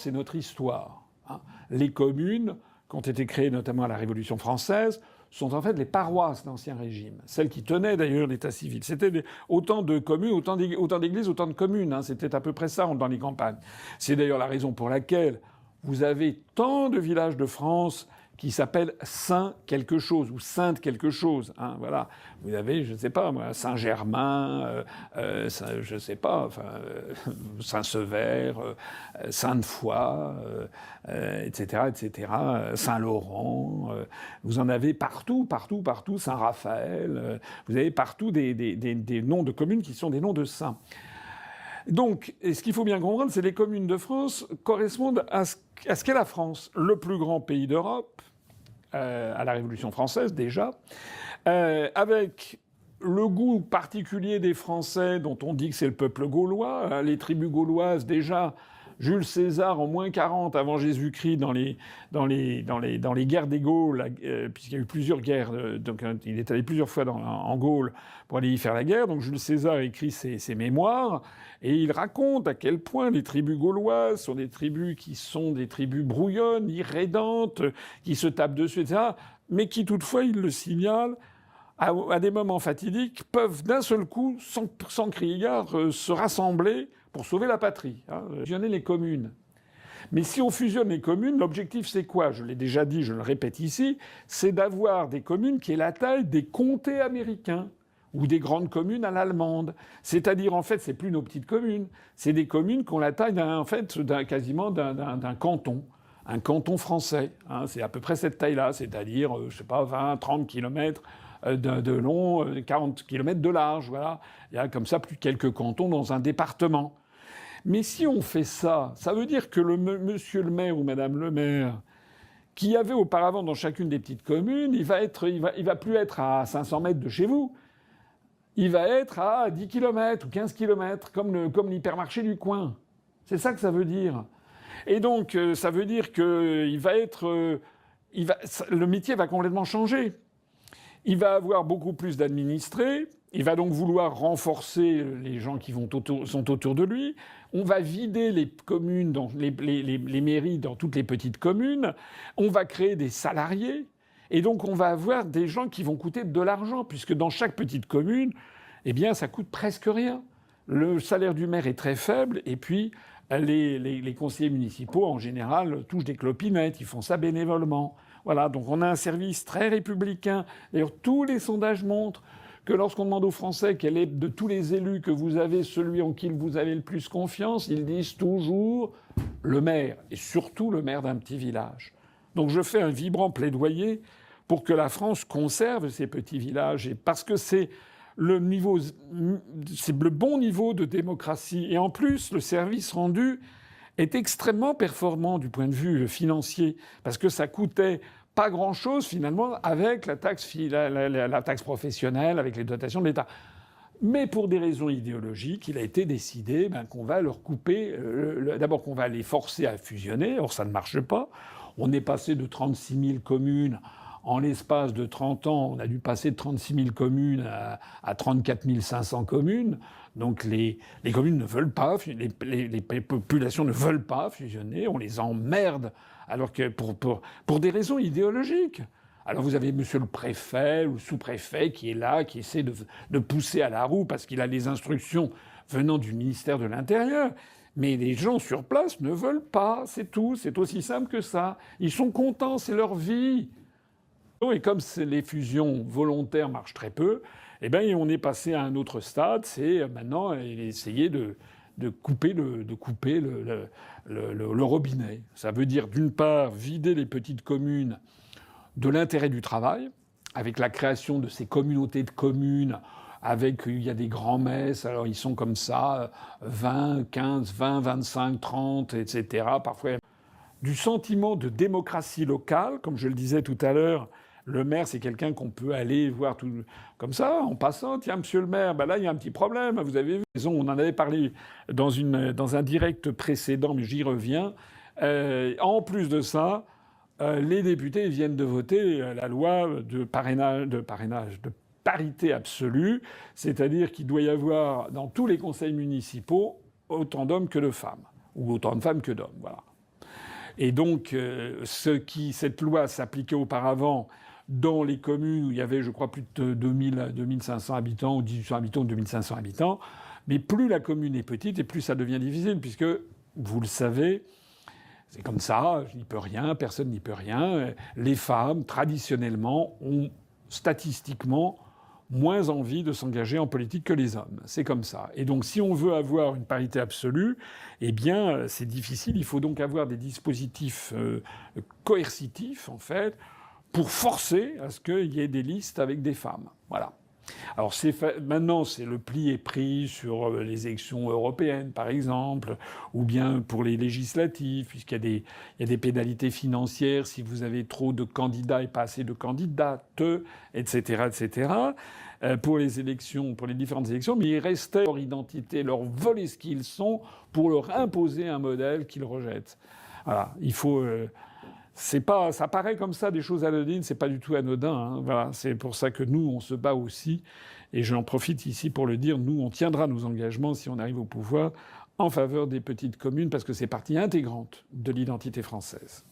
C'est notre histoire. Les communes, qui ont été créées notamment à la Révolution française, sont en fait les paroisses d'Ancien Régime, celles qui tenaient d'ailleurs l'état civil. C'était autant de communes, autant d'églises, autant de communes. C'était à peu près ça dans les campagnes. C'est d'ailleurs la raison pour laquelle vous avez tant de villages de France qui s'appellent Saint quelque chose ou Sainte quelque chose. Voilà. Vous avez, je ne sais pas moi, Saint-Germain, je ne sais pas, Saint-Sever, Sainte-Foy, etc., etc. Saint-Laurent. Vous en avez partout. Saint-Raphaël. Vous avez partout des noms de communes qui sont des noms de saints. Donc, et ce qu'il faut bien comprendre, c'est que les communes de France correspondent à ce qu'est la France, le plus grand pays d'Europe, à la Révolution française déjà, avec le goût particulier des Français, dont on dit que c'est le peuple gaulois, les tribus gauloises déjà. Jules César, en moins 40 avant Jésus-Christ, dans les guerres des Gaules, puisqu'il y a eu plusieurs guerres, donc il est allé plusieurs fois en Gaule pour aller y faire la guerre. Donc Jules César écrit ses mémoires et il raconte à quel point les tribus gauloises sont des tribus qui sont des tribus brouillonnes, irrédentes, qui se tapent dessus, etc., mais qui toutefois, il le signale, à des moments fatidiques, peuvent d'un seul coup, sans crier gare, se rassembler pour sauver la patrie, fusionner les communes. Mais si on fusionne les communes, l'objectif c'est quoi? Je l'ai déjà dit, je le répète ici, c'est d'avoir des communes qui aient la taille des comtés américains ou des grandes communes à l'allemande. C'est-à-dire, en fait, c'est plus nos petites communes, c'est des communes qui ont la taille quasiment d'un canton. Un canton français, c'est à peu près cette taille-là, c'est-à-dire, je sais pas, 20, 30 kilomètres de long, 40 kilomètres de large, voilà. Il y a comme ça plus quelques cantons dans un département. Mais si on fait ça, ça veut dire que monsieur le maire ou madame le maire, qui avait auparavant dans chacune des petites communes, il va plus être à 500 mètres de chez vous. Il va être à 10 km ou 15 km, comme l'hypermarché du coin. C'est ça que ça veut dire. Et donc, ça veut dire que le métier va complètement changer. Il va avoir beaucoup plus d'administrés. Il va donc vouloir renforcer les gens qui sont autour de lui. On va vider les communes, les mairies dans toutes les petites communes. On va créer des salariés. Et donc, on va avoir des gens qui vont coûter de l'argent, puisque dans chaque petite commune, eh bien, ça coûte presque rien. Le salaire du maire est très faible. Et puis, les conseillers municipaux, en général, touchent des clopinettes. Ils font ça bénévolement. Voilà. Donc, on a un service très républicain. D'ailleurs, tous les sondages montrent que lorsqu'on demande aux Français quel est de tous les élus que vous avez celui en qui vous avez le plus confiance, ils disent toujours le maire, et surtout le maire d'un petit village. Donc je fais un vibrant plaidoyer pour que la France conserve ces petits villages, et parce que c'est le bon niveau de démocratie. Et en plus, le service rendu est extrêmement performant du point de vue financier, parce que ça coûtait pas grand-chose, finalement, avec la taxe professionnelle, avec les dotations de l'État. Mais pour des raisons idéologiques, il a été décidé qu'on va leur couper... D'abord qu'on va les forcer à fusionner. Or, ça ne marche pas. On est passé de 36 000 communes. En l'espace de 30 ans, on a dû passer de 36 000 communes à 34 500 communes. Donc les communes ne veulent pas, les populations ne veulent pas fusionner. On les emmerde, alors que pour des raisons idéologiques. Alors vous avez monsieur le préfet ou le sous-préfet qui est là, qui essaie de pousser à la roue parce qu'il a les instructions venant du ministère de l'Intérieur. Mais les gens sur place ne veulent pas, c'est tout. C'est aussi simple que ça. Ils sont contents, c'est leur vie. Et comme les fusions volontaires marchent très peu, eh ben on est passé à un autre stade. C'est maintenant essayer de couper le robinet. Ça veut dire d'une part vider les petites communes de l'intérêt du travail, avec la création de ces communautés de communes, il y a des grands-messes, alors ils sont comme ça, 20, 15, 20, 25, 30, etc. Parfois, du sentiment de démocratie locale, comme je le disais tout à l'heure. Le maire, c'est quelqu'un qu'on peut aller voir tout comme ça, en passant. Tiens, monsieur le maire, là, il y a un petit problème. Vous avez vu, on en avait parlé dans un direct précédent, mais j'y reviens. En plus de ça, les députés viennent de voter la loi de parité absolue, c'est-à-dire qu'il doit y avoir dans tous les conseils municipaux autant d'hommes que de femmes, ou autant de femmes que d'hommes. Voilà. Et donc, cette loi s'appliquait auparavant dans les communes où il y avait, je crois, plus de 2500 habitants, ou 1800 habitants, ou 2500 habitants. Mais plus la commune est petite, et plus ça devient difficile, puisque, vous le savez, c'est comme ça, je n'y peux rien, personne n'y peut rien. Les femmes, traditionnellement, ont statistiquement moins envie de s'engager en politique que les hommes. C'est comme ça. Et donc, si on veut avoir une parité absolue, eh bien, c'est difficile. Il faut donc avoir des dispositifs coercitifs, en fait, pour forcer à ce qu'il y ait des listes avec des femmes. Voilà. Alors maintenant, le pli est pris sur les élections européennes, par exemple, ou bien pour les législatives, puisqu'il y a des pénalités financières si vous avez trop de candidats et pas assez de candidates, etc., etc. Pour les élections, pour les différentes élections, mais ils restaient leur identité, leur voler ce qu'ils sont, pour leur imposer un modèle qu'ils rejettent. Voilà, il faut. C'est pas, ça paraît comme ça des choses anodines, c'est pas du tout anodin. Hein. Voilà, c'est pour ça que nous, on se bat aussi. Et j'en profite ici pour le dire, nous, on tiendra nos engagements si on arrive au pouvoir en faveur des petites communes, parce que c'est partie intégrante de l'identité française.